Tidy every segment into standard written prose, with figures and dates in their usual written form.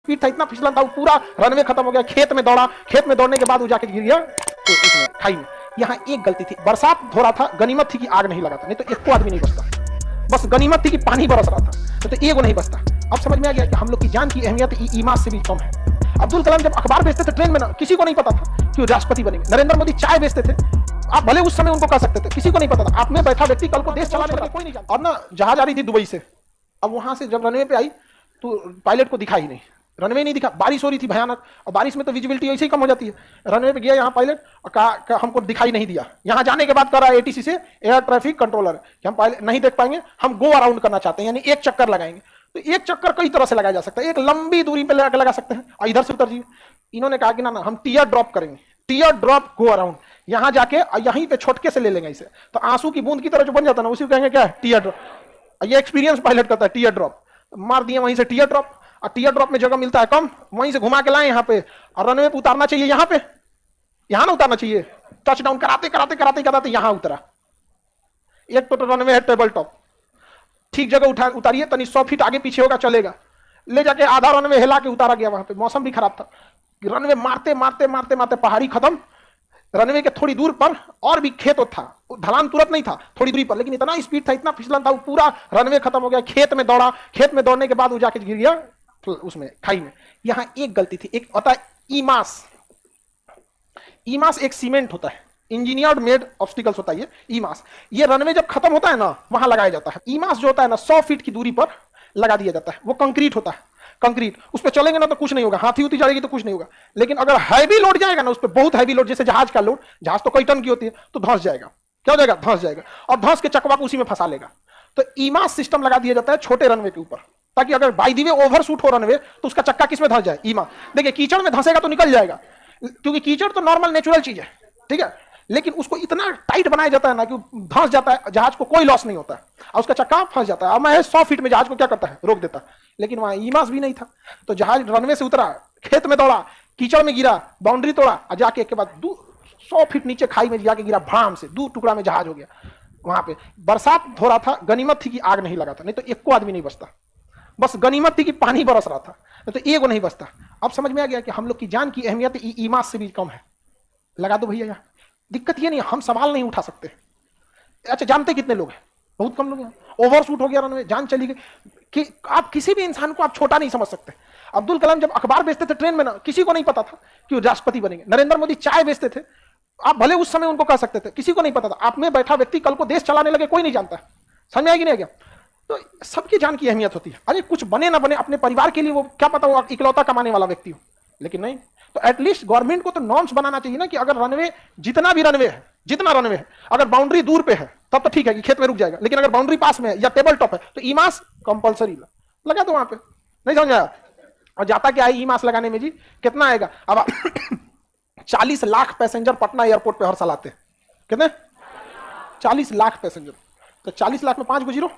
Speed था, इतना फिसलन था, वो पूरा रनवे खत्म हो गया। खेत में दौड़ा, खेत में दौड़ने के बाद वो जाके गिर गया तो इसमें खाई में। यहाँ एक गलती थी, बरसात हो रहा था, गनीमत थी कि आग नहीं लगा था, नहीं तो एक को आदमी नहीं बचता। बस गनीमत थी कि पानी बरस रहा था, तो एगो नहीं बचता। अब समझ में आ गया कि हम लोग की जान की अहमियत ईमान से भी कम है। अब्दुल कलाम जब अखबार बेचते थे ट्रेन में ना, किसी को नहीं पता था कि वो राष्ट्रपति बनेंगे। नरेंद्र मोदी चाय बेचते थे, आप भले उस समय उनको कह सकते थे, किसी को नहीं पता था। आप में बैठा व्यक्ति कल को देश चलाने वाला कोई नहीं जानता। और ना जहाज आ रही थी दुबई से, अब वहां से जब रनवे पे आई तो पायलट को दिखा ही नहीं, रनवे नहीं दिखा, बारिश हो रही थी भयानक, और बारिश में तो विजिबिलिटी ऐसे ही कम हो जाती है। रनवे पे गया यहाँ पायलट और कहा हमको दिखाई नहीं दिया। यहाँ जाने के बाद करा एटीसी से, एयर ट्रैफिक कंट्रोलर, कि हम पायलट नहीं देख पाएंगे, हम गो अराउंड करना चाहते हैं, यानी एक चक्कर लगाएंगे। तो एक चक्कर कई तरह से लगाया जा सकता है, एक लंबी दूरी पे लगा सकते हैं और इधर से उतर जाइए। इन्होंने कहा कि ना हम टीयर ड्रॉप करेंगे, टीयर ड्रॉप गो अराउंड, यहां जाके यहीं पे छोटके से ले लेंगे इसे, तो आंसू की बूंद की तरह जो बन जाता है ना, उसी को कहेंगे क्या है, टीयर ड्रॉप। ये एक्सपीरियंस पायलट करता है, टीयर ड्रॉप मार दिए वहीं से टीयर ड्रॉप, और टीयर ड्रॉप में जगह मिलता है कम, वहीं से घुमा के लाए यहाँ पे, और रनवे पे उतारना चाहिए, यहाँ पे, यहाँ ना उतारना चाहिए, टच डाउन कराते कराते कराते कराते यहाँ उतरा। एक तो रनवे है टेबल टॉप, ठीक जगह उतारिए, तनी 100 फीट आगे पीछे होगा चलेगा, ले जाके आधा रनवे हिला के उतारा गया। वहां पे मौसम भी खराब था, रनवे मारते मारते मारते मारते पहाड़ी खत्म, रनवे के थोड़ी दूर पर और भी खेत था, ढलान तुरंत नहीं था, थोड़ी दूरी पर, लेकिन इतना स्पीड था, इतना फिसलन था, वो पूरा रनवे खत्म हो गया। खेत में दौड़ा, खेत में दौड़ने के बाद वो जाके गिर गया उसमें खाई में। यहाँ एक गलती थी, एक होता है ईमास, ईमास एक सीमेंट होता है, इंजीनियर्ड मेड ऑब्स्टिकल्स होता है ये ईमास। ये रनवे जब खत्म होता है ना, वहां लगाया जाता है। ईमास जो होता है ना 100 फीट की दूरी पर लगा दिया जाता है, वो कंक्रीट होता है, कंक्रीट, उस पर चलेंगे ना तो कुछ नहीं होगा, हाथी उठी जाएगी तो कुछ नहीं होगा, लेकिन अगर हैवी लोड जाएगा ना, उस पर बहुत हैवी लोड, जैसे जहाज का लोड, जहाज तो कई टन की होती है, तो धंस जाएगा। क्या हो जाएगा? धंस जाएगा, और धंस के चकवा को उसी में फंसा लेगा। तो ईमास सिस्टम लगा दिया जाता है छोटे रनवे के ऊपर, ताकि अगर by the way over shoot हो रनवे तो उसका चक्का किस में धंस जाए, ईमास। देखिए कीचड़ में धंसेगा तो निकल जाएगा, क्योंकि कीचड़ तो नॉर्मल नेचुरल चीज है, ठीक है, लेकिन उसको इतना टाइट बनाया जाता है ना कि धंस जाता है, जहाज को कोई लॉस नहीं होता है, और उसका चक्का फंस जाता है। और मैं 100 फीट में जहाज को क्या करता है, रोक देता है, लेकिन वहां ईमास भी नहीं था। तो जहाज रनवे से उतरा, खेत में दौड़ा, कीचड़ में गिरा, बाउंड्री तोड़ा, और जाके एक के बाद 100 फीट नीचे खाई में जाके गिरा, भाम से 2 टुकड़ा में जहाज हो गया। वहां पे बरसात हो रहा था, गनीमत थी कि आग नहीं लगा था, नहीं तो एक को आदमी नहीं बचता। बस गनीमत थी कि पानी बरस रहा था, नहीं तो एगो नहीं बचता। अब समझ में आ गया कि हम लोग की जान की अहमियत ईमान से भी कम है। लगा दो भैया, यहाँ दिक्कत ये नहीं, हम सवाल नहीं उठा सकते। अच्छा, जानते कितने लोग हैं? बहुत कम लोग हैं। ओवर शूट हो गया रनवे, जान चली गई। कि आप किसी भी इंसान को आप छोटा नहीं समझ सकते। अब्दुल कलाम जब अखबार बेचते थे ट्रेन में ना, किसी को नहीं पता था कि वो राष्ट्रपति बनेंगे। नरेंद्र मोदी चाय बेचते थे, आप भले उस समय उनको कह सकते थे, किसी को नहीं पता था। आप में बैठा व्यक्ति कल को देश चलाने लगे, कोई नहीं जानता। समझ में आएगी नहीं आ गया? तो सबकी जान की अहमियत होती है। अरे कुछ बने ना बने, अपने परिवार के लिए वो क्या पता वो इकलौता कमाने वाला व्यक्ति हो, लेकिन नहीं। तो एटलीस्ट गवर्नमेंट को तो नॉर्म्स बनाना चाहिए ना, कि अगर रनवे, जितना भी रनवे है, जितना रनवे है, अगर बाउंड्री दूर पे है तब तो ठीक है कि खेत में रुक जाएगा, लेकिन अगर बाउंड्री पास में है या टेबल टॉप है तो ईमास कंपलसरी लगा दो वहां पे। नहीं समझ आया? और जाता क्या है ईमास लगाने में जी, कितना आएगा? अब 40 लाख पैसेंजर पटना एयरपोर्ट पे हर साल आते हैं। कितने? 40 लाख पैसेंजर। तो 40 लाख में 5 को जीरो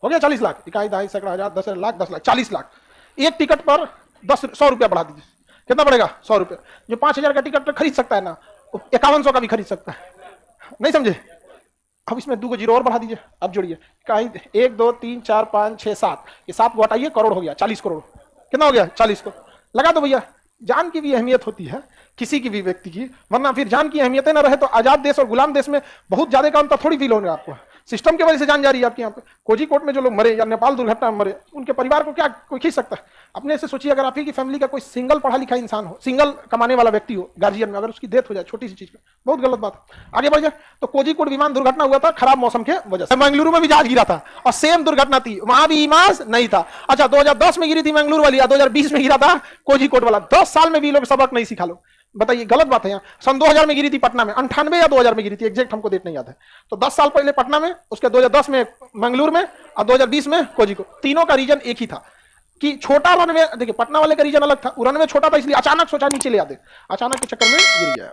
हो गया, 40 लाख, इकाई, दहाई, सैकड़ा, हजार, 10 लाख, 10 लाख, 40 लाख। एक टिकट पर 100 रुपया बढ़ा दीजिए, कितना पड़ेगा? 100 रुपया। जो 5000 का टिकट खरीद सकता है ना, 5100 का भी खरीद सकता है। नहीं समझे? अब इसमें 2 को जीरो और बढ़ा दीजिए, अब जोड़िए, 1 2 3 4 5 6 7, ये 7 को हटाइए, करोड़ हो गया, 40 करोड़। कितना हो गया? 40 करोड़। लगा दो भैया। जान की भी अहमियत होती है, किसी की भी व्यक्ति की, वरना फिर जान की अहमियत ना रहे तो आजाद देश और गुलाम देश में बहुत ज्यादा काम तो थोड़ी फील होगा आपको। सिस्टम की वजह से जान जा रही है आपके यहाँ पे। कोझीकोड में जो लोग मरे या नेपाल दुर्घटना में मरे, उनके परिवार को क्या कोई खींच सकता है? अपने से सोचिए, अगर आप ही की फैमिली का कोई सिंगल पढ़ा लिखा इंसान हो, सिंगल कमाने वाला व्यक्ति हो, गार्जियन में, अगर उसकी डेथ हो जाए छोटी सी चीज में, बहुत गलत बात है। आगे बढ़ जाए तो कोझीकोड विमान दुर्घटना हुआ था खराब मौसम के वजह से। मंगलुरु में भी जहाज गिरा था और सेम दुर्घटना थी, वहां भी ईमास नहीं था। अच्छा, 2010 में गिरी थी मंगलुरु वाली, 2020 में गिरा था कोझीकोड वाला। 10 साल में भी लोग सबक नहीं सीखा लोग। बताइए, गलत बात है। यहाँ सन 2000 में गिरी थी पटना में, 98 या 2000 में गिरी थी, एग्जैक्ट हमको डेट नहीं याद है। तो 10 साल पहले पटना में, उसके 2010 में मंगलुरु में, और 2020 में कोझीकोड। तीनों का रीजन एक ही था कि छोटा रनवे। देखिए, पटना वाले का रीजन अलग था, रनवे छोटा था, इसलिए अचानक सोचा नीचे ले आते, अचानक के चक्कर में गिर गया।